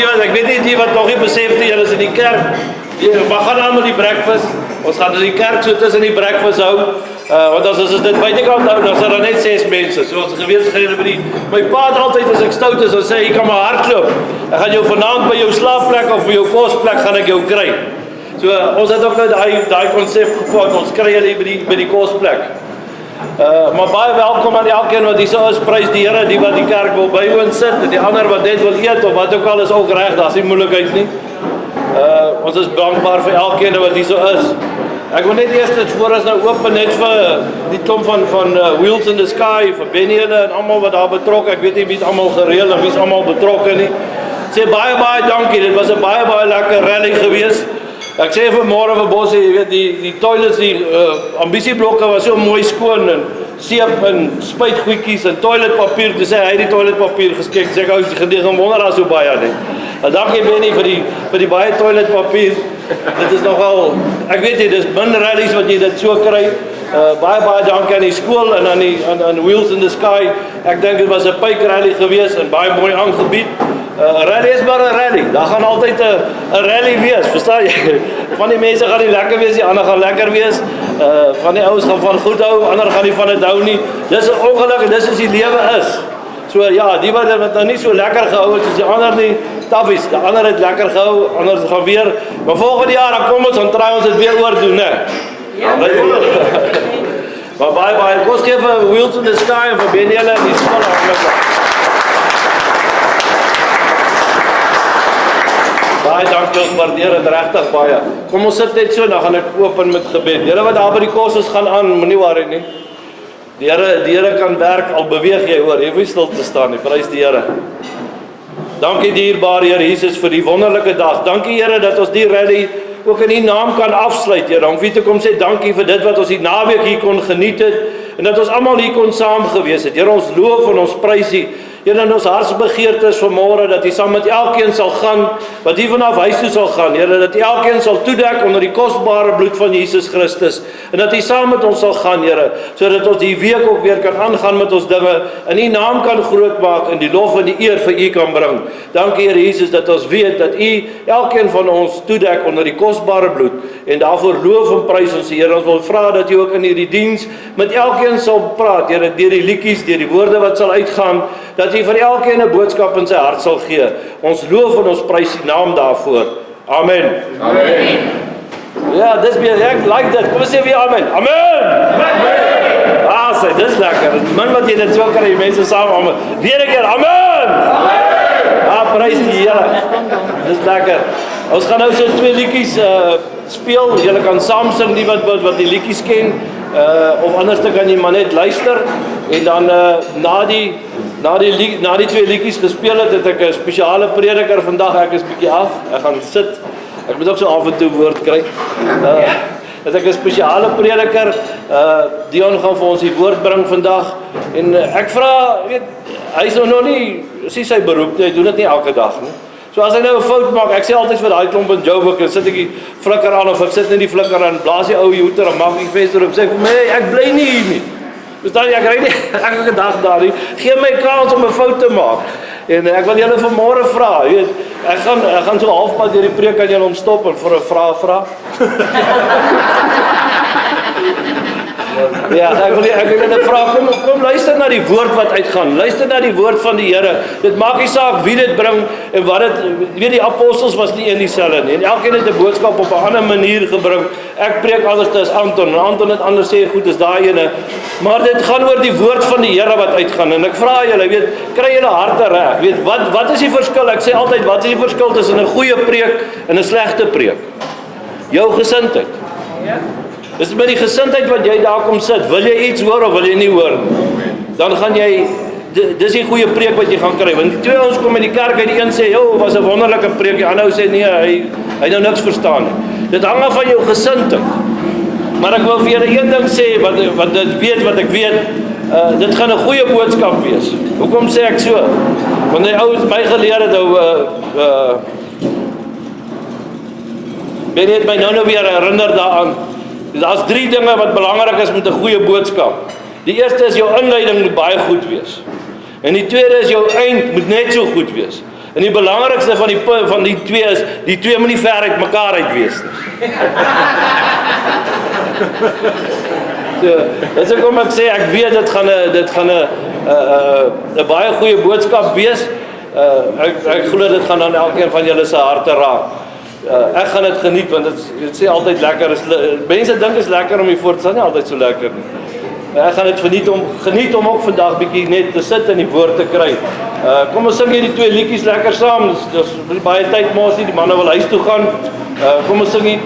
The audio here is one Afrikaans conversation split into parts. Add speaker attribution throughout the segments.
Speaker 1: ek weet nie die wat nog nie besef het, julle is in die kerk. Maar gaan aan met die breakfast. Ons gaan in die kerk so tussen die breakfast hou. Want as ons dit buitekant hou, dan sal daar net 6 mense. So ons gewees gegeven by die. My pa het altyd as ek stout is, dan sê hy, kan maar hardloop. Ek gaan jou vanaand by jou slaapplek of by jou kosplek gaan ek jou kry. So ons het ook nou daai konsep gevat, ons kry julle by die kosplek. Maar baie welkom aan elkeen wat hier so is, prys die Here, die wat die kerk wil bywoon sit, en die ander wat net wil eet, of wat ook al is ook reg, daar is nie moeilikheid nie. Ons is dankbaar vir elkeen wat hier so is. Ek wil net eers dit voor ons nou open net vir die klomp van Wheels in the Sky, vir Byjol en almal wat daar betrokke, ek weet nie wie het almal gereël en wie is almal betrokke nie. Sê baie dankie, dit was 'n baie lekker rally gewees. Ek sê vanmôre vir Bosse, jy weet, die toilets, die ambisieblokke was so mooi skoon en seep en spuitgoedjies en toiletpapier, toe sê hy die toiletpapier geskik, sê ek ou, die gewonder daar so baie nie. Dankie Benny vir die baie toiletpapier, dit is nogal, ek weet jy, dis min rallies wat jy dit so kry, baie dankie aan die skool en aan Wheels in the Sky, ek dink dit was 'n pyk rally gewees en baie mooi aangebied. Rally is maar 'n rally, daar gaan altyd 'n rally wees, verstaan jy? Van die mense gaan nie lekker wees, die ander gaan lekker wees, van die ouens gaan van goed hou, ander gaan nie van dit hou nie, dis 'n ongeluk en dis die lewe is. So ja, die wat nou nie so lekker gehou het soos die ander nie, taffies, die ander het lekker gehou, anders gaan weer, maar volgende jaar, dan kom ons, dan try ons dit weer oordoen, né? Ja. Maar baie, kom ons gee vir Wheels in the Sky en vir Byjol en die skool hartlik. Baie dankie, ons waardeer dit regtig baie. Kom ons sit net so, dan gaan ek open met gebed. Julle wat daar by die kos is, gaan aan, moenie worry nie. Die Here kan werk, al beweeg jy hoor, jy hoef nie stil te staan nie, prys die Here. Dankie dierbare Here Jesus vir die wonderlike dag. Dankie Here dat ons die rally ook in die naam kan afsluit, Here. Om vir te kom sê dankie vir dit wat ons die naweek hier kon geniet het en dat ons almal hier kon saam gewees het. Here, ons loof en ons prys U. Here, in ons hartsbegeerte is vanmôre dat U saam met elkeen sal gaan wat hier vanaf huis toe sal gaan. Here, dat U elkeen sal toedek onder die kosbare bloed van Jesus Christus en dat U saam met ons sal gaan, Here, sodat ons die week ook weer kan aangaan met ons dinge en U naam kan groot maak en die lof en die eer vir U kan bring. Dankie Here Jesus dat ons weet dat U elkeen van ons toedek onder die kosbare bloed en daarvoor loof en prys ons Here. Ons wil vra dat U ook in hierdie diens met elkeen sal praat, Here, deur die liedjies, deur die woorde wat sal uitgaan, dat U vir elkeen 'n boodskap in sy hart sal gee. Ons loof en ons prys U naam daarvoor. Amen. Amen. Ja, dis baie, ek like dit. Kom ons sê weer amen. Amen. Amen. Ah, sê, dis lekker. Man wat jy dit so kry, mense saam amen. Weer 'n keer amen. Amen. Ah, prys die Here. Dis lekker. Ons gaan nou so 2 liedjies speel. Julle kan saam sing, die wat die liedjies ken. Of anders dan kan jy maar net luister en dan na die 2 liedjies gespeel het ek 'n spesiale prediker vandag. Ek is bietjie af. Ek gaan sit. Ek moet ook so af en toe woord kry. Dat ek 'n spesiale prediker, Deon gaan vir ons die woord bring vandag en ek vra, weet, hy is nog nie, sy beroep nie, hy doen dit nie elke dag nie. So as hy nou 'n fout maak, ek sê altyd vir daai klomp in Joburg, dan sit ek die flikker aan of ek sit in die flikker aan, blaas die ou hoeter en maak die venster op, sê ek, nee, ek bly nie hier nie. Verstaan jy, ek ry nie elke dag daar nie. Gee my kans om 'n fout te maak. En ek wil julle vanmôre vra, jy weet, ek gaan so halfpad deur die preek aan julle om stop en vir 'n vraag vra. Ja, ek wil julle vra, kom luister na die woord wat uitgaan. Luister na die woord van die Here. Dit maak nie saak wie dit bring en wat dit, weet die apostels was nie een dieselfde nie. En elkeen het 'n boodskap op 'n ander manier gebring. Ek preek anders as Anton. En Anton het anders sê, goed, is daai ene. Maar dit gaan oor die woord van die Here wat uitgaan. En ek vra julle, weet, kry julle harte reg. Weet, wat is die verskil? Ek sê altyd, wat is die verskil tussen 'n goeie preek en 'n slegte preek? Jou gesindheid. Ja. Dis met die gesindheid wat jy daar kom sit, wil jy iets hoor of wil jy nie hoor? Dan gaan jy, dis die goeie preek wat jy gaan kry, want die 2 ons kom in die kerk en die een sê, joh, was 'n wonderlike preek, die ander sê, nee, hy nou niks verstaan nie. Dit hang af van jou gesindheid. Maar ek wil vir julle een ding sê, wat ek weet, dit gaan 'n goeie boodskap wees. Hoekom sê ek so? Want die ou my geleer het, Ben het my nou weer herinner daaraan. Daar's 3 dinge wat belangrik is met 'n goeie boodskap. Die eerste is jou inleiding moet baie goed wees. En die tweede is jou eind moet net so goed wees. En die belangrikste van die twee is, die twee moet nie ver uit mekaar uit wees nie. So, dis hoekom ek sê, ek weet dit gaan 'n baie goeie boodskap wees. Ek glo dit gaan dan elkeen van julle se harte raak. Ek gaan dit geniet, want dit sê altyd lekker, mense dink is lekker om hier voor te staan, nie altyd so lekker nie. Ek gaan dit geniet om ook vandag bietjie net te sit en die woord te kry. Kom ons sing hierdie twee liedjies lekker saam, dis baie tyd mos nie, die manne wil huis toe gaan. Kom ons sing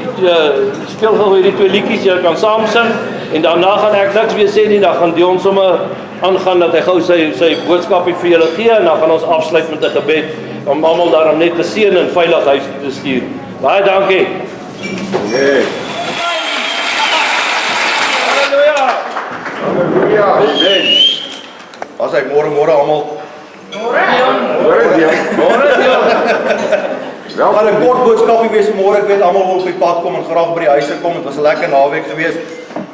Speaker 1: speel gou hierdie twee liedjies, julle kan saam sing, en daarna gaan ek niks weer sê nie, dan gaan Deon sommer aangaan dat hy gou sy boodskapie vir julle gee, en dan gaan ons afsluit met 'n gebed, om almal daarom net te seën en veilig huis te stuur. Baie dankie.
Speaker 2: Halleluja, amen. As hy môre almal. Môre Deon. Wel, gaan 'n kort boodskapie wees môre. Ek weet almal wil op die pad kom en graag by die huise kom. Dit was 'n lekker naweek gewees.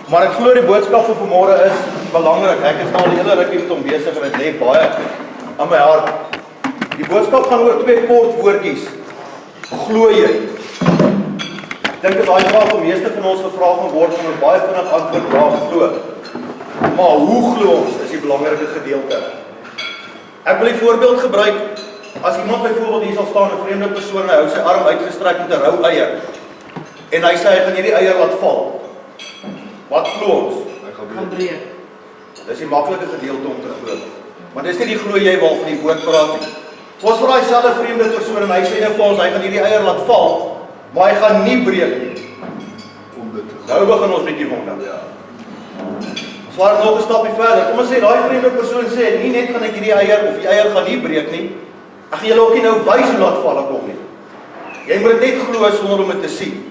Speaker 2: Maar ek glo die boodskap vir môre is belangrik. Ek is nou al die hele ruk hier met hom besig en dit lê baie aan my hart. Die boodskap gaan oor twee kort woordjies. Glo jy? Ek dink dat daai vraag vir meeste van ons gevra gaan word en ons baie vinnig antwoord daar glo. Maar hoe glo ons is die belangrike gedeelte. Ek wil 'n voorbeeld gebruik. As iemand byvoorbeeld hier sal staan, 'n vreemde persoon, en hy hou sy arm uitgestrek met 'n rou eier en hy sê hy gaan hierdie eier laat val. Wat glo ons? Hy gaan breek. Dis die maklike gedeelte om te glo. Maar dis nie die glo jy waarvan die woord praat nie. Ons vir daai selfde vreemde persoon en hy sê nou vir ons hy gaan hierdie eier laat val, maar hy gaan nie breek nie. Nou begin ons bietjie wonder. Ons vaar nog 'n stapie verder. Kom ons sê daai vreemde persoon sê nie net gaan ek hierdie eier of die eier gaan nie breek nie. Ek gaan julle ook nie nou wys hoe laat val ek hom nie. Jy moet dit net glo sonder om dit te sien.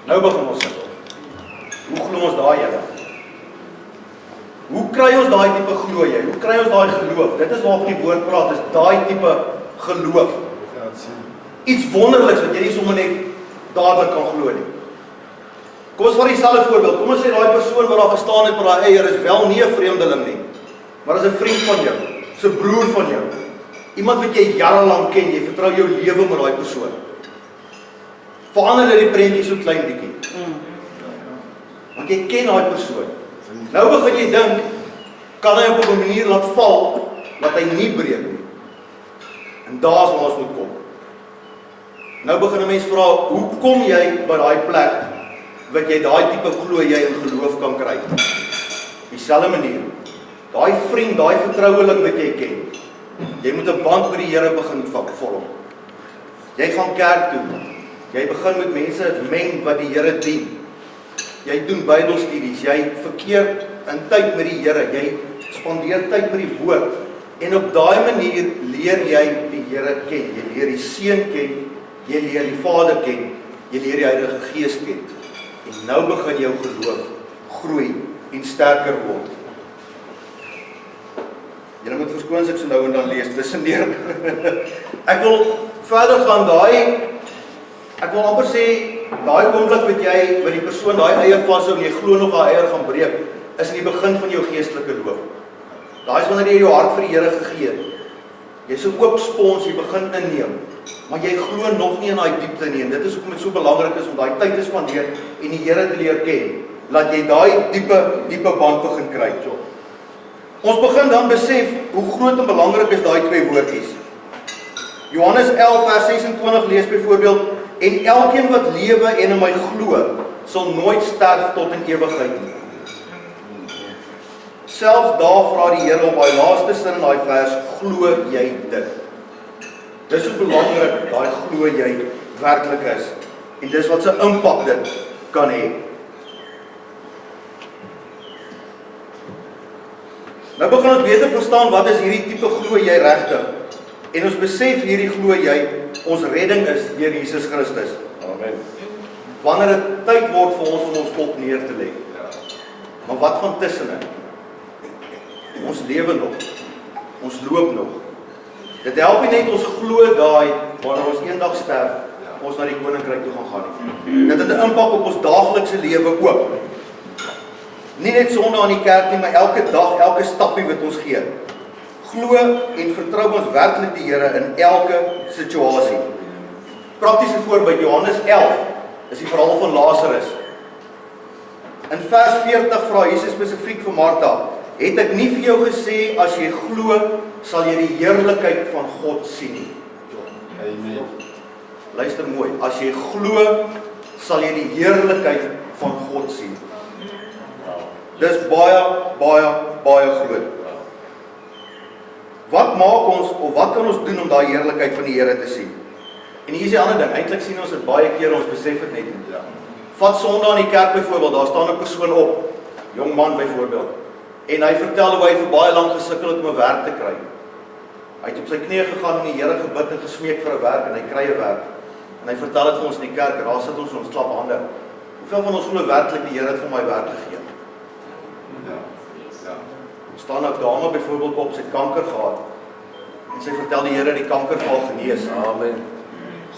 Speaker 2: Nou begin ons sukkel. Hoe glo ons daai Here? Hoe kry ons daai tipe glo jy? Hoe kry ons daai geloof? Dit is waarvan die woord praat, is daai tipe geloof. Iets wonderliks wat jy nie sommer net dadelik kan glo nie. Kom ons vat dieselfde voorbeeld. Kom ons sê daai persoon wat daar gestaan het met daai eier is wel nie 'n vreemdeling nie, maar is 'n vriend van jou, is 'n broer van jou. Iemand wat jy jarelank ken, jy vertrou jou lewe met daai persoon. Verander dit die prentjie so klein bietjie. Want jy ken daai persoon. Nou begin jy dink, kan hy op 'n manier laat val dat hy nie breek nie. En daar's waar ons moet kom. Nou begin 'n mens vra, hoe kom jy by daai plek wat jy daai tipe glo jy in geloof kan kry? Dieselfde manier. Daai vriend, daai vertroueling wat jy ken. Jy moet 'n band met die Here begin vorm. Jy gaan kerk toe. Jy begin met mense meng wat die Here dien. Jy doen Bybelstudies, jy verkeer in tyd met die Here, jy spandeer tyd met die woord. En op daai manier leer jy die Here ken. Jy leer die Seun ken, jy leer die Vader ken, jy leer die Heilige Gees ken. En nou begin jou geloof groei en sterker word. Julle moet verskoon as ek so nou en dan lees tussendeur. Ek wil verder gaan ek wil amper sê, daai oomblik wat jy by die persoon daai eier vashou en jy glo nog daai eier gaan breek, is in die begin van jou geestelike loop. Daai is wanneer jy jou hart vir die Here gegee het. Jy's so oop spons, jy begin inneem, maar jy glo nog nie in daai diepte nie. En dit is hoekom dit so belangrik is om daai tyd te spandeer en die Here te leer ken, laat jy daai diepe band begin kry. Ons begin dan besef hoe groot en belangrik is daai twee woordjies. Johannes 11 vers 26 lees byvoorbeeld, en elkeen wat lewe en in my glo, sal nooit sterf tot in ewigheid nie. Selfs daar vra die Here op daai laaste sin in daai vers, glo jy dit? Dis hoe belangrik daai glo jy werklik is. En dis wat se impak dit kan hê. Nou begin ons beter verstaan wat is hierdie tipe glo jy regtig. En ons besef hierdie glo jy, ons redding is deur Jesus Christus. Amen. Wanneer dit tyd word vir ons om ons kop neer te lê. Maar wat van tussenin? Ons lewe nog. Ons loop nog. Dit help nie net ons glo daai wanneer ons eendag sterf, ons na die koninkryk toe gaan nie. Dit het 'n impak op ons daaglikse lewe ook. Nie net sonde aan die kerk nie, maar elke dag, elke stappie wat ons gee. Glo en vertrou ons werklik die Here in elke situasie. Praktiese voorbeeld, Johannes 11, is die verhaal van Lazarus. In vers 40 vra Jesus spesifiek vir Martha, het ek nie vir jou gesê, as jy glo, sal jy die heerlikheid van God sien nie.
Speaker 3: Amen.
Speaker 2: Luister mooi, as jy glo, sal jy die heerlikheid van God sien. Dis baie, baie, baie groot. Wat maak ons, of wat kan ons doen om daai heerlikheid van die Here te sien? En hier is die ander ding, eintlik sien ons dit baie keer, ons besef dit net nie. Vat Sondag in die kerk byvoorbeeld, daar staan 'n persoon op, jong man byvoorbeeld, en hy vertel hoe hy vir baie lank gesukkel het om 'n werk te kry. Hy het op sy knieë gegaan en die Here gebid en gesmeek vir 'n werk, en hy kry 'n werk. En hy vertel dit vir ons in die kerk, daar sit ons klap hande. Hoeveel van ons glo werklik die Here het vir my werk gegee? Ja. Staan 'n dame byvoorbeeld op, sy het kanker gehad, en sy vertel die Here die kankerval genees. Amen.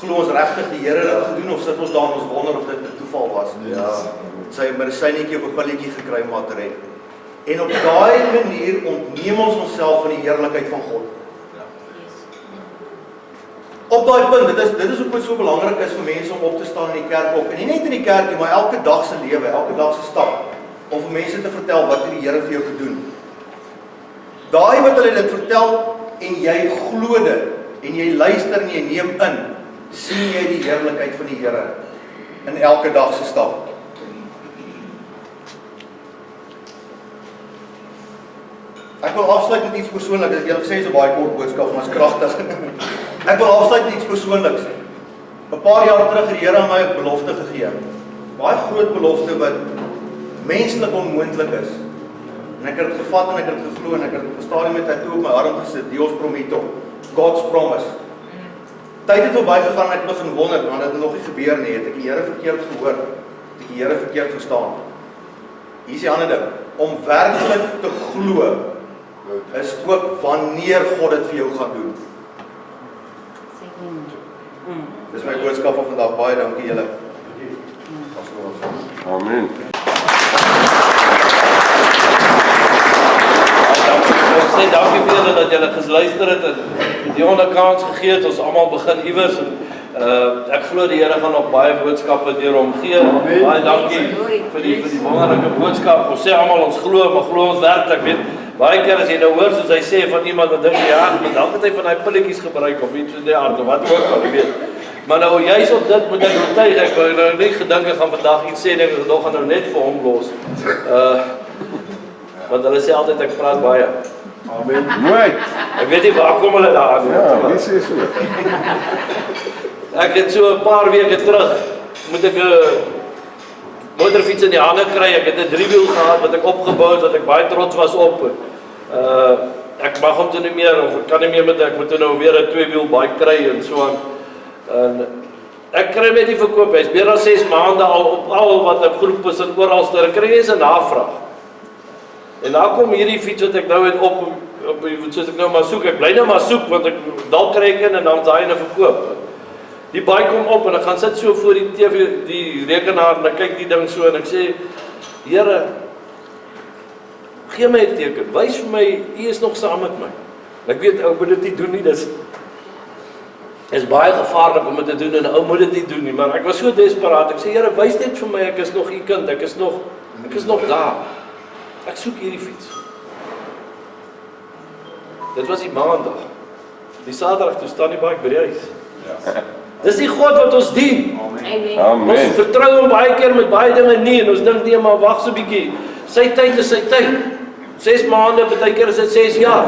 Speaker 2: Glo ons regtig die Here het gedoen, of sit ons daar en ons wonder of dit 'n toeval was? Ja. Sy het 'n medisyntjie of 'n pilletjie gekry om haar te red. En op daai manier ontneem ons onsself van die heerlikheid van God. Ja. Op daai punt, dit is ook wat so belangrik is vir mense om op te staan in die kerk op. En nie net in die kerk, maar elke dag se lewe, elke dag se stap, om vir mense te vertel wat het die Here vir jou gedoen. Daai wat hulle dit vertel en jy glo dit en jy luister en jy neem in, sien jy die heerlikheid van die Here in elke dag se stap. Ek wil afsluit met iets persoonliks. Ek het julle gesê is 'n baie kort boodskap, maar is kragtig. Ek wil afsluit met iets persoonliks. 'n Paar jaar terug het die Here aan my 'n belofte gegee. Baie groot belofte wat menslik onmoontlik is. En ek het dit gevat en ek het dit geglo en ek het op 'n stadium met 'n tattoo op my arm gesit, Dios prometo, God's promise. Tyd het verby gegaan en ek begin wonder, want dit het nog nie gebeur nie, het ek die Here verkeerd gehoor, het ek die Here verkeerd verstaan. Hier is die ander ding, om werklik te glo, is ook wanneer God dit vir jou gaan doen. Dis my boodskap van vandag, baie dankie julle.
Speaker 3: Amen.
Speaker 1: Ons sê dankie vir julle dat julle geluister het en die onder kans gegee het, ons almal begin iewers en ek glo die Here gaan nog baie boodskappe deur hom gee. Baie dankie vir die wonderlike boodskap. Ons sê almal ons glo, maar glo ons werklik? Weet, baie keer as jy nou hoor soos hy sê van iemand wat dink ja, maar dalk het hy van daai pilletjies gebruik of iets in die aard of wat ook al, jy weet. Maar nou juist op dit moet ek oortuig, ek wou nou nie gedink ek gaan vandag iets sê en ek gaan nou net vir hom los. Want hulle sê altyd ek praat baie.
Speaker 3: Amen. Mooi.
Speaker 1: Ek weet nie waar kom hulle daar aan.
Speaker 3: Ja, wie sê so?
Speaker 1: Ek het so 'n paar weke terug moet ek 'n motorfiets in die hande kry. Ek het 'n 3-wiel gehad wat ek opgebou het, wat ek baie trots was op. Ek mag hom toe nie meer of ek kan nie meer met ek moet nou weer 'n 2-wiel bike kry en so aan. En ek kry net nie verkoop. Hy's meer as 6 maande al op al wat ek groep is en oralste. Ek kry nie eens 'n navraag. En dan kom hierdie fiets wat ek nou het op soos ek nou maar soek. Ek bly nou maar soek want ek dalk kry ek en dan daai ene verkoop. Die bike kom op en ek gaan sit so voor die TV, die rekenaar en ek kyk die ding so en ek sê, Here, gee my 'n teken. Wys vir my, U is nog saam met my. Ek weet ou moet dit nie doen nie. Dis baie gevaarlik om dit te doen en ou moet dit nie doen nie, maar ek was so desperaat. Ek sê, Here, wys net vir my, ek is nog U kind. Ek is nog daar. Ek soek hierdie fiets. Dit was die maandag. Die Saterdag toe staan die bike by die huis. Ja. Dis die God wat ons dien.
Speaker 3: Amen. Amen.
Speaker 1: Ons vertrou hom baie keer met baie dinge nie en ons dink nee, maar wag so 'n bietjie. Sy tyd is sy tyd. 6 maande, baie keer is dit 6 jaar.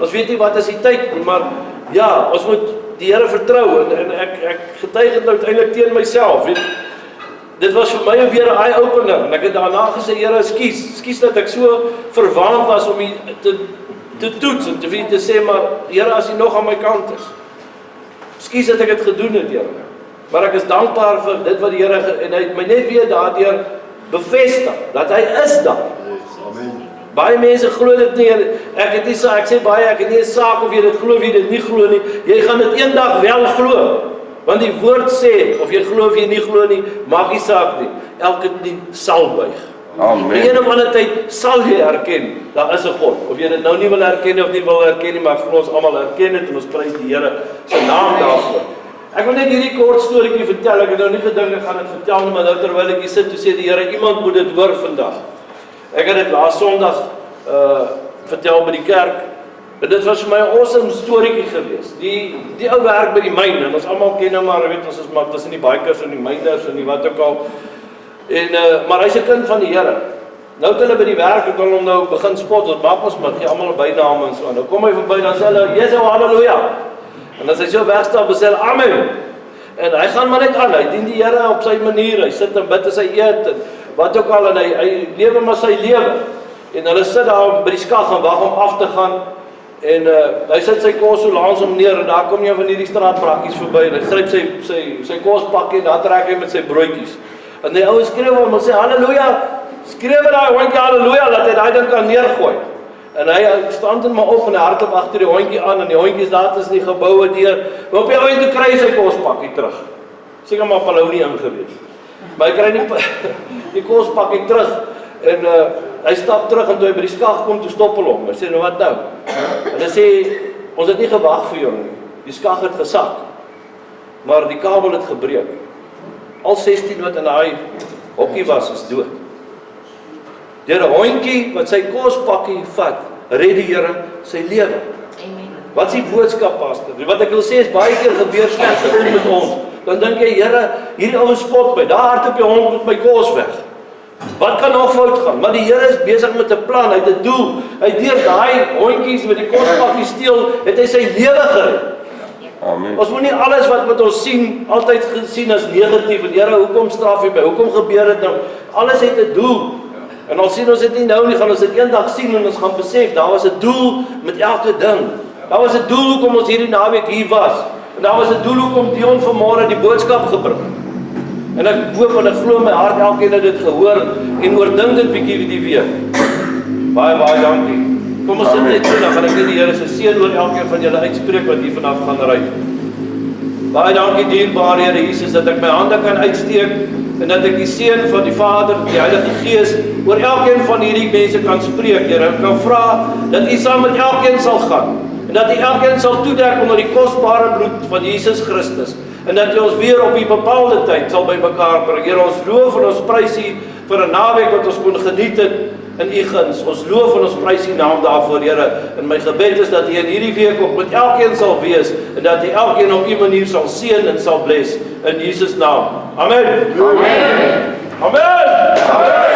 Speaker 1: Ons weet nie wat is die tyd nie, maar ja, ons moet die Here vertrou en ek getuig dit nou uiteindelik teen myself. Weet, dit was vir my weer 'n eye-opener en ek het daarna gesê, Here, ekskuus dat ek so verwaand was om te toets en te sê, maar Here, as U nog aan my kant is. Ekskuus dat ek dit gedoen het, Here. Maar ek is dankbaar vir dit wat die Here en hy het my net weer daardeur bevestig dat hy is daar.
Speaker 3: Amen.
Speaker 1: Baie mense glo dit nie. Ek sê baie, ek het nie 'n saak of jy dit glo of jy dit nie glo nie. Jy gaan dit eendag wel glo. Want die woord sê of jy glo of jy nie glo nie, maak nie saak nie. Elke knie sal buig.
Speaker 3: Amen.
Speaker 1: Op een of ander tyd sal jy erken, daar is 'n God. Of jy dit nou nie wil erken of nie wil erken nie, maar vir ons almal erken dit en ons prys die Here se naam daarvoor. Ek wil net hierdie kort storieetjie vertel. Ek het nou nie gedink ek gaan dit vertel nie, maar nou terwyl ek hier sit, toe sê die Here, iemand moet dit hoor vandag. Ek het dit laas Sondag vertel by die kerk. En dit was vir my 'n awesome storieetjie geweest. Die ou werk by die myn en ons almal ken hom, maar weet ons is maar tussen die bikers en die myners en die wat ook al. En maar hy's 'n kind van die Here. Nou het hulle by die werk het hom nou begin spot, ons maak ons maar gee almal 'n byname en so. Nou kom hy verby dan sê hulle, "Jesus, halleluja." En as hy so wegstap, sê hy, "Amen." En hy gaan maar net aan. Hy dien die Here op sy manier. Hy sit en bid as hy eet en wat ook al en hy lewe maar sy lewe. En hulle sit daar by die skag en wag om af te gaan. En hy sit sy kos so langs hom neer en daar kom een van hierdie straatbrakkies verby en hy gryp sy kospakkie en daar trek hy met sy broodjies. En die ou skreeu hom en sê halleluja, skreeu daai hondjie halleluja dat hy daai ding kan neergooi. En hy staan dan maar op en hy hardloop agter die hondjie aan en die hondjie is daar tussen die geboue deur. Maar op die ou end kry hy sy kospakkie terug. Seker maar Palou nie ingewees. Maar hy kry die kospakkie terug en hy stap terug en toe hy by die skag kom, toe stop hulle hom. Hy sê, nou wat nou? En hy sê, ons het nie gewag vir jou nie. Die skag het gesak. Maar die kabel het gebreek. Al 16 wat in daai hokkie was, is dood. Deur 'n hondjie wat sy kospakkie vat, red die Here sy lewe. Wat is die boodskap, pastor? Wat ek wil sê is baie keer gebeur slegte goed met ons. Dan dink jy, Here, hierdie ou spot my. Daar hardloop die hond met my kos weg. Wat kan nog fout gaan? Maar die Here is besig met 'n plan, hy het 'n doel. Hy deur daai hondjies wat die kospakkie steel, het hy sy lewe gered.
Speaker 3: Amen.
Speaker 1: Ons moet nie alles wat met ons sien altyd gesien as negatief. En Here, hoekom straf jy my? Hoekom gebeur dit nou? Alles het 'n doel. En al sien ons dit nie nou nie, gaan ons dit eendag sien en ons gaan besef, daar was 'n doel met elke ding. Daar was 'n doel hoekom ons hierdie naweek hier was. En daar was 'n doel hoekom Deon vanmôre die boodskap gebring het. En ek hoop en ek glo my hart elkeen het dit gehoor en oordink dit bietjie die week. Baie dankie. Kom ons sit net so, dan gaan ek net die Here se seën oor elkeen van julle uitspreek wat hier vanaf gaan ry. Baie dankie dierbare Here Jesus dat ek my hande kan uitsteek en dat ek die seën van die Vader, die Heilige Gees oor elkeen van hierdie mense kan spreek. Here, ek kan vra dat U saam met elkeen sal gaan en dat U elkeen sal toedek onder die kosbare bloed van Jesus Christus. En dat U ons weer op die bepaalde tyd sal bymekaar bring. Here, ons loof en ons prys U vir 'n naweek wat ons kon geniet het in U guns. Ons loof en ons prys U naam daarvoor, Here. En my gebed is dat U in hierdie week ook met elkeen sal wees en dat U elkeen op U manier sal seën en sal bless in Jesus naam. Amen. Amen. Amen. Amen.